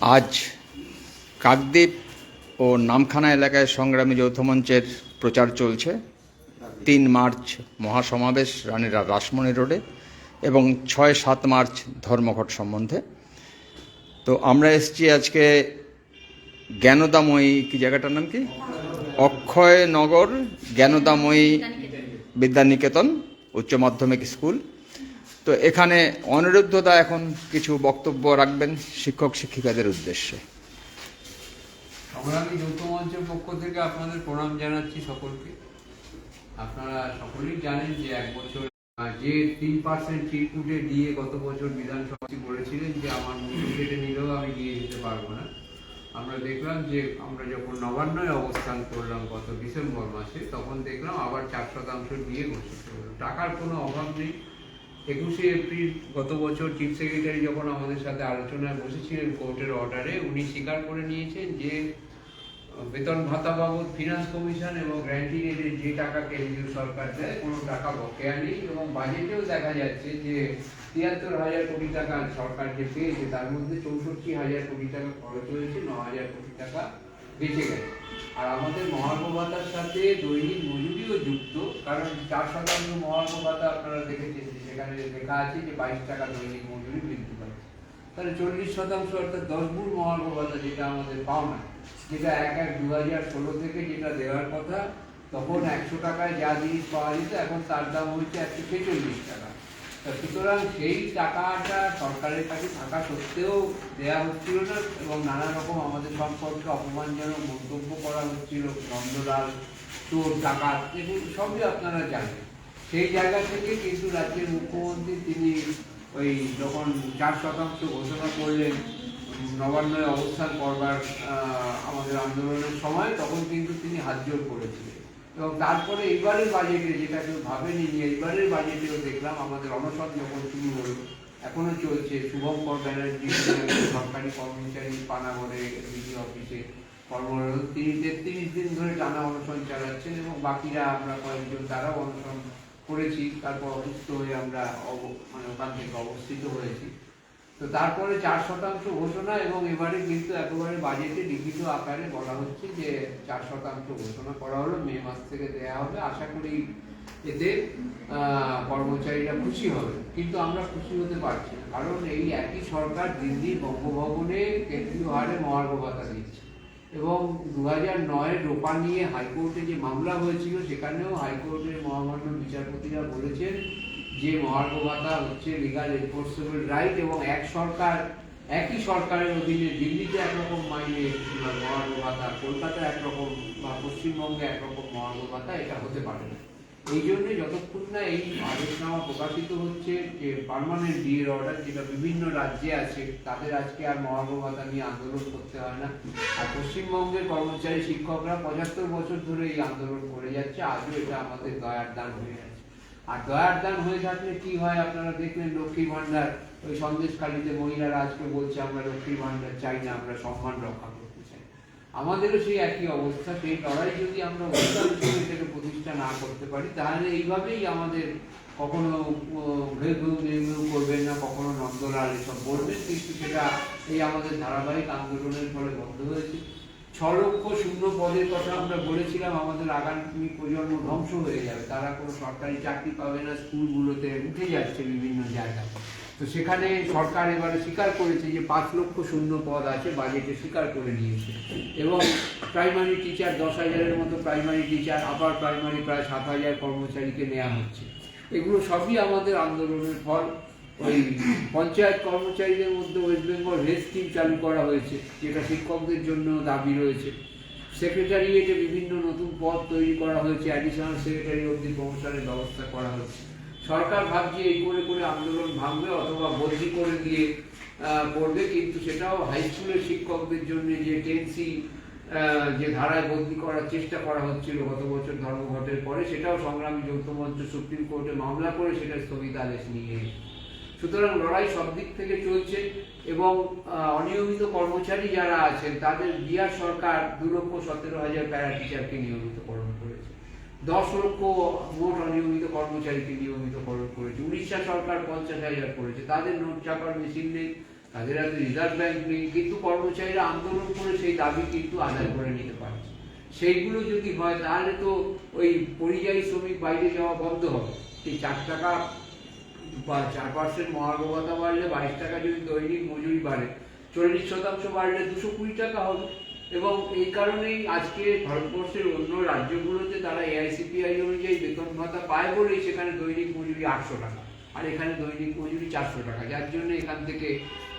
আজ কাকদ্বীপ ও নামখানা এলাকায় সংগ্রামী যৌথ মঞ্চের প্রচার চলছে। 3 মার্চ মহাসমাবেশ রানীরা রাসমণি রোডে এবং 6-7 মার্চ ধর্মঘট সম্বন্ধে। তো আমরা এসেছি আজকে জ্ঞানদাময়ী, কি জায়গাটার নাম কি, অক্ষয়নগর জ্ঞানদাময়ী বিদ্যানিকেতন উচ্চ মাধ্যমিক স্কুল। তো এখানে অনিরুদ্ধদা এখন কিছু বক্তব্য রাখবেন শিক্ষক শিক্ষিকাদের উদ্দেশ্যে। সংগ্রামী যৌথ মঞ্চের পক্ষ থেকে আপনাদের প্রণাম জানাচ্ছি সকলকে। আপনারা সকলেই জানেন যে 1 বছর যে 3% চিরকুটে দিয়ে গত বছর বিধানসভা করেছিলেন যে আমার মুখ কেটে নিলেও আমি দিয়ে যেতে পারবো না। আমরা দেখলাম যে আমরা যখন নবান্নয় অবস্থান করলাম গত ডিসেম্বর মাসে, তখন দেখলাম আবার 4% দিয়ে ঘোষিত হলো। টাকার কোনো অভাব নেই। 21শে এপ্রিল গত বছর চিফ সেক্রেটারি যখন আমাদের সাথে আলোচনায় বসেছিলেন কোর্টের অর্ডারে, উনি স্বীকার করে নিয়েছেন যে বেতন ভাতা বাবদ ফিনান্স কমিশন এবং গ্র্যান্টিং এর যে টাকা কেন্দ্রীয় সরকার দেয় কোনো টাকা বকেয়া নেই। এবং বাজেটেও দেখা যাচ্ছে যে 73,000 কোটি টাকা সরকার যে পেয়েছে তার মধ্যে 64,000 কোটি টাকা খরচ হয়েছে, 9,000 কোটি টাকা বেঁচে গেছে। আর আমাদের মহার্ঘ ভাতার সাথে দৈনিক মজুরিও যুক্ত, কারণ 4% মহার্ঘ ভাতা আপনারা দেখেছেন যে সেখানে লেখা আছে যে 22 টাকা দৈনিক মজুরি বৃদ্ধি পাচ্ছে। তাহলে 40% অর্থাৎ 10 গুণ মহার্ঘ ভাতা যেটা আমাদের পাওনা, যেটা 1/1/2016 থেকে যেটা দেওয়ার কথা, তখন 100 টাকায় যা জিনিস পাওয়া যেত এখন তার দাম হচ্ছে 146 টাকা। সুতরাং সেই টাকাটা সরকারের কাছে থাকা সত্ত্বেও দেওয়া হচ্ছিল না এবং নানা রকম আমাদের সম্পর্কে অপমানজনক মন্তব্য করা হচ্ছিল, নন্দলাল চোর ডাকাত, এগুলো সবই আপনারা জানেন। সেই জায়গা থেকে কিন্তু রাজ্যের মুখ্যমন্ত্রী তিনি ওই যখন 4% ঘোষণা করলেন নবান্নয় অবস্থান করবার আমাদের আন্দোলনের সময়, তখন কিন্তু তিনি হাতজোড় করেছিলেন। এবং তারপরে এইবারের বাজেটে, যেটা কেউ ভাবেনি, এইবারের বাজেটেও দেখলাম আমাদের অনশন যখন শুরু হলো, এখনো চলছে। শুভঙ্কর ব্যানার্জি সরকারি কর্মচারী পানাগড়ে বিডি অফিসে কর্মরত, তিনি 33 দিন ধরে টানা অনশন চালাচ্ছেন এবং বাকিরা আমরা কয়েকজন তারাও অনশন করেছি। তারপর অসুস্থ হয়ে আমরা ওখান থেকে অবস্থিত হয়েছি। তো তারপরে 4% ঘোষণা এবং এবারে কিন্তু একেবারে বাজেটে লিখিত আকারে বলা হচ্ছে যে 4% ঘোষণা করা হলো, মে মাস থেকে দেয়া হবে। আশা করি এতে কর্মচারীরা খুশি হবে, কিন্তু আমরা খুশি হতে পারছি না, কারণ এই একই সরকার দিল্লি বঙ্গভবনে কেন্দ্রীয় হারে মহার্ঘ ভাতা দিচ্ছে এবং 2009 রোপা নিয়ে হাইকোর্টে যে মামলা হয়েছিল সেখানেও হাইকোর্টের মহামান্য বিচারপতিরা বলেছেন যে মহার্ঘ ভাতা হচ্ছে লিগাল এনফোর্সেবল রাইট এবং একই সরকারের অধীনে দিল্লিতে একরকম মাইনে মহার্ঘ ভাতা, কলকাতা একরকম বা পশ্চিমবঙ্গে একরকম মহার্ঘ ভাতা, এটা হতে পারে না। এই জন্য যতক্ষণ না এই আদেশনামা প্রকাশিত হচ্ছে যে পার্মানেন্ট ডিএর অর্ডার যেটা বিভিন্ন রাজ্যে আছে, তাদের আজকে আর মহার্ঘ ভাতা নিয়ে আন্দোলন করতে হয় না। আর পশ্চিমবঙ্গের কর্মচারী শিক্ষকরা 75 বছর ধরে এই আন্দোলন করে যাচ্ছে, আজও এটা আমাদের দয়ার দান হয়ে আছে। আর দয়ার দান হয়ে থাকলে কি হয় আপনারা দেখলেন, লক্ষ্মী ভান্ডার, ওই সন্দেশখালীতে মহিলারা আজকে বলছে আমরা লক্ষ্মী ভান্ডার চাই না, আমরা সম্মান রক্ষা করতে চাই। আমাদেরও সেই একই অবস্থা। সেই লড়াই যদি আমরা এটাকে প্রতিষ্ঠা না করতে পারি, তাহলে এইভাবেই আমাদের কখনো ঘেউ করবেন না, কখনো নন্দলাল এসব বলবেন, কিন্তু সেটা এই আমাদের ধারাবাহিক আন্দোলনের ফলে বন্ধ হয়েছে। 6 লক্ষ শূন্য পদের কথা আমরা বলেছিলাম, আমাদের আগামী প্রজন্ম ধ্বংস হয়ে যাবে, তারা কোনো সরকারি চাকরি পাবে না, স্কুলগুলোতে উঠে যাচ্ছে বিভিন্ন জায়গায়। তো সেখানে সরকার এবারে স্বীকার করেছে যে 5 লক্ষ শূন্য পদ আছে, বাজেটে স্বীকার করে নিয়েছে। এবং প্রাইমারি টিচার 10,000-এর মতো প্রাইমারি টিচার, আপার প্রাইমারি প্রায় 7,000 কর্মচারীকে নেওয়া হচ্ছে। এগুলো সবই আমাদের আন্দোলনের ফল। ওই পঞ্চায়েত কর্মচারীদের মধ্যে ওয়েস্ট বেঙ্গল হেলথ স্কিম চালু করা হয়েছে, যেটা শিক্ষকদের জন্য দাবি রয়েছে। সেক্রেটারিয়েটে বিভিন্ন নতুন পদ তৈরি করা হয়েছে, অ্যাডিশনাল সেক্রেটারি অবধি প্রমোশনের ব্যবস্থা করা হচ্ছে। সরকার ভাবছে এই করে করে আন্দোলন ভাঙবে অথবা বদলি করে দিয়ে করবে, কিন্তু সেটাও হাই স্কুলের শিক্ষকদের জন্য যে 10C যে ধারায় বদলি করার চেষ্টা করা হচ্ছিল গত বছর ধর্মঘটের পরে, সেটাও সংগ্রামী যৌথ মঞ্চ সুপ্রিম কোর্টে মামলা করে সেটা স্থগিতাদেশ নিয়ে এসেছে। সুতরাং লড়াই সব দিক থেকে চলছে এবং অনিয়মিত কর্মচারী যারা আছেন তাদের বিহার সরকার 2,17,000 প্যারা টিচারকে নিয়মিতকরণ করেছে, 10 লক্ষ মোট অনিয়মিত কর্মচারীকে নিয়মিতকরণ করেছে। উড়িষ্যা সরকার 50,000 করেছে, তাদের নোট চাপার মেশিন নেই, তাদের হাতে রিজার্ভ ব্যাংক নেই, কিন্তু কর্মচারীরা আন্দোলন করে সেই দাবি কিন্তু আদায় করে নিতে পারছে। সেইগুলো যদি হয় তাহলে তো ওই পরিযায়ী শ্রমিক বাইরে যাওয়া বন্ধ হবে। সেই 4 টাকা বা 4% মহার্ঘ ভাতা বাড়লে 22 টাকা যদি দৈনিক মজুরি বাড়ে, 40% বাড়লে 220 টাকা হবে। এবং এই কারণেই আজকে ভারতবর্ষের অন্য রাজ্যগুলোতে তারা এআইসিপিআই অনুযায়ী বেতন ভাতা পায় বলেই সেখানে দৈনিক মজুরি 800 টাকা, আর এখানে দৈনিক মজুরি 400 টাকা, যার জন্য এখান থেকে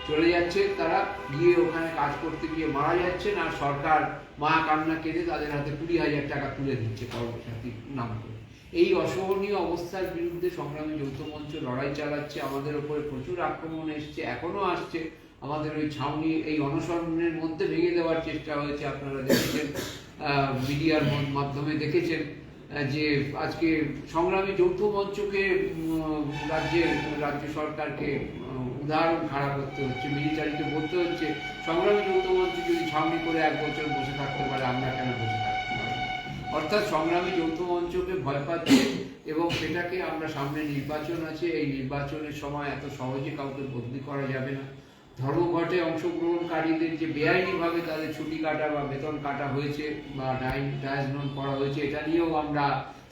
চলে যাচ্ছে তারা, গিয়ে ওখানে কাজ করতে গিয়ে মারা যাচ্ছেন, আর সরকার মা কান্না কেঁদে তাদের হাতে 20,000 টাকা তুলে দিচ্ছে কর্মসাথীর নাম করে। এই অসহনীয় অবস্থার বিরুদ্ধে সংগ্রামী যৌথ মঞ্চ লড়াই চালাচ্ছে। আমাদের উপরে প্রচুর আক্রমণ এসছে, এখনো আসছে। আমাদের ওই ছাউনি এই অনশনের মধ্যে ভেঙে দেওয়ার চেষ্টা হয়েছে, আপনারা দেখেছেন, মিডিয়ার মাধ্যমে দেখেছেন যে আজকে সংগ্রামী যৌথ মঞ্চকে রাজ্য সরকারকে উদাহরণ খাড়া করতে হচ্ছে, মিলিটারিকে বলতে হচ্ছে সংগ্রামী যৌথ মঞ্চ যদি ছাউনি করে 1 বছর বসে থাকতে পারে, আমরা কেন বসে থাকতে পারি। অর্থাৎ সংগ্রামী যৌথ মঞ্চকে ভয় পাচ্ছে, এবং সেটাকে আমরা সামনে নির্বাচন আছে, এই নির্বাচনের সময় এত সহজে কাউকে বদলি করা যাবে না। ধর্মঘটে অংশগ্রহণকারীদের যে বেআইনিভাবে তাদের ছুটি কাটা বা বেতন কাটা হয়েছে বা ডায়াজনন করা হয়েছে, এটা নিয়েও আমরা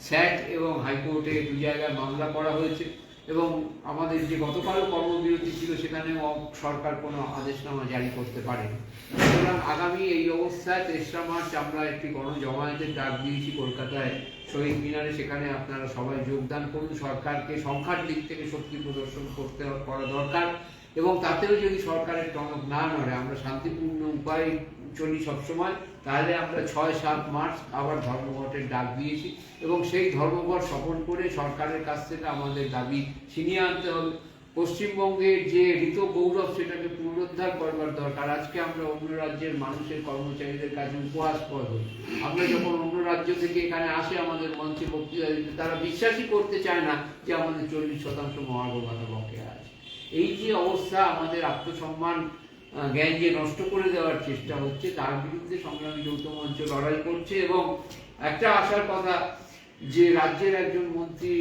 স্যাট এবং হাইকোর্টে 2 জায়গায় মামলা করা হয়েছে। এবং আমাদের যে গতকালও কর্মবিরতি ছিল, সেখানেও সরকার কোনো আদেশনামা জারি করতে পারেনি। সুতরাং আগামী এই অবস্থায় 3রা মার্চ আমরা একটি গণজমায়েতের ডাক দিয়েছি কলকাতায় শহীদ মিনারে। সেখানে আপনারা সবাই যোগদান করুন। সরকারকে সংখ্যার দিক থেকে শক্তি প্রদর্শন করা দরকার, এবং তাতেও যদি সরকারের টনক না নড়ে, আমরা শান্তিপূর্ণ উপায়ে চলি সবসময়, তাহলে আমরা 6-7 মার্চ আবার ধর্মঘটের ডাক দিয়েছি, এবং সেই ধর্মঘট সফল করে সরকারের কাছ থেকে আমাদের দাবি ছিনিয়ে আনতে হবে। পশ্চিমবঙ্গের যে ঋত গৌরব, সেটাকে পুনরুদ্ধার করবার দরকার। আজকে আমরা অন্য রাজ্যের মানুষের, কর্মচারীদের কাছে উপহাসপদ হই। আমরা যখন অন্য রাজ্য থেকে এখানে আসে আমাদের মঞ্চে বক্তৃতা দিতে, তারা বিশ্বাসই করতে চায় না যে আমাদের 40% মহার্ঘ ভাতা বকেয়া আছে। এই যে অবস্থা, আমাদের আত্মসম্মান জ্ঞান যে নষ্ট করে দেওয়ার চেষ্টা হচ্ছে, তার বিরুদ্ধে সংগ্রামী যৌথ মঞ্চ লড়াই করছে। এবং একটা আশার কথা যে রাজ্যের একজন মন্ত্রী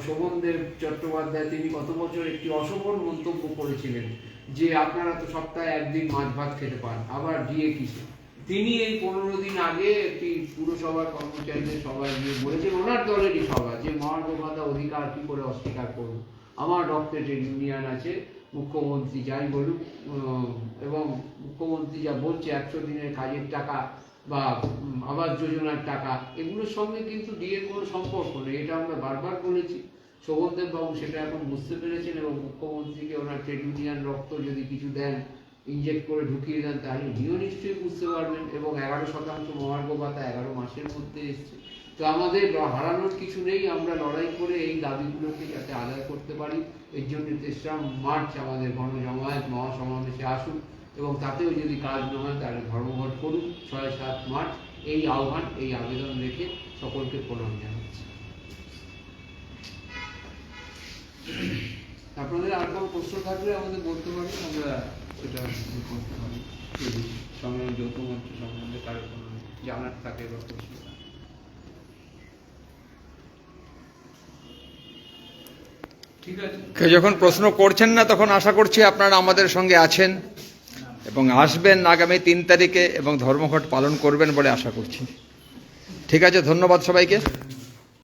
শোভনদেব চট্টোপাধ্যায়, তিনি গত বছর একটি অশোভন মন্তব্য করেছিলেন যে আপনারা তো সপ্তাহে 1 দিন মাছ ভাত খেতে পান, আবার দিয়ে কিসে। তিনি এই 15 দিন আগে একটি পুরসভার কর্মচারীদের সবাই গিয়ে বলেছেন, ওনার দলেরই সভা, যে মহার্ঘ ভাতা অধিকার কি করে অস্বীকার করব। আমার রক্তে ট্রেড ইউনিয়ন আছে, মুখ্যমন্ত্রী যাই বলুক, এবং মুখ্যমন্ত্রী যা বলছে 100 দিনের কাজের টাকা বা আবাস যোজনার টাকা, এগুলোর সঙ্গে কিন্তু ডিএর কোনো সম্পর্ক নেই। এটা আমরা বারবার বলেছি। শোভনদেব বাবু সেটা এখন বুঝতে পেরেছেন, এবং মুখ্যমন্ত্রীকে ওনার ট্রেড ইউনিয়ন রক্ত যদি কিছু দেন, ইনজেক্ট করে ঢুকিয়ে দেন, তাহলে উনিও নিশ্চয়ই বুঝতে পারবেন। এবং 11% মহার্ঘ ভাতা 11 মাসের মধ্যে এসছে। তো আমাদের হারানোর কিছু নেই, আমরা লড়াই করে এই দাবিগুলোকে যাতে আদায় করতে পারি, এর জন্য 3রা মার্চ আমাদের গণজমায়েত মহাসমাবেশে আসুন, এবং তাতেও যদি কাজ না হয় তাহলে ধর্মঘট করুন 6-7 মার্চ। এই আহ্বান, এই আবেদন রেখে সকলকে প্রণাম জানাচ্ছি। আপনাদের আর কোনো প্রশ্ন থাকলে আমাদের বলতে পারেন, আমরা সেটা করতে পারি। যদি সংগ্রামী যৌথ মঞ্চ সম্বন্ধে কারো কোনো জানার থাকে বা প্রশ্ন। ঠিক আছে, কেউ যখন প্রশ্ন করছেন না, তখন আশা করছি আপনারা আমাদের সঙ্গে আছেন এবং আসবেন আগামী 3 তারিখে, এবং ধর্মঘট পালন করবেন বলে আশা করছি। ঠিক আছে, ধন্যবাদ সবাইকে।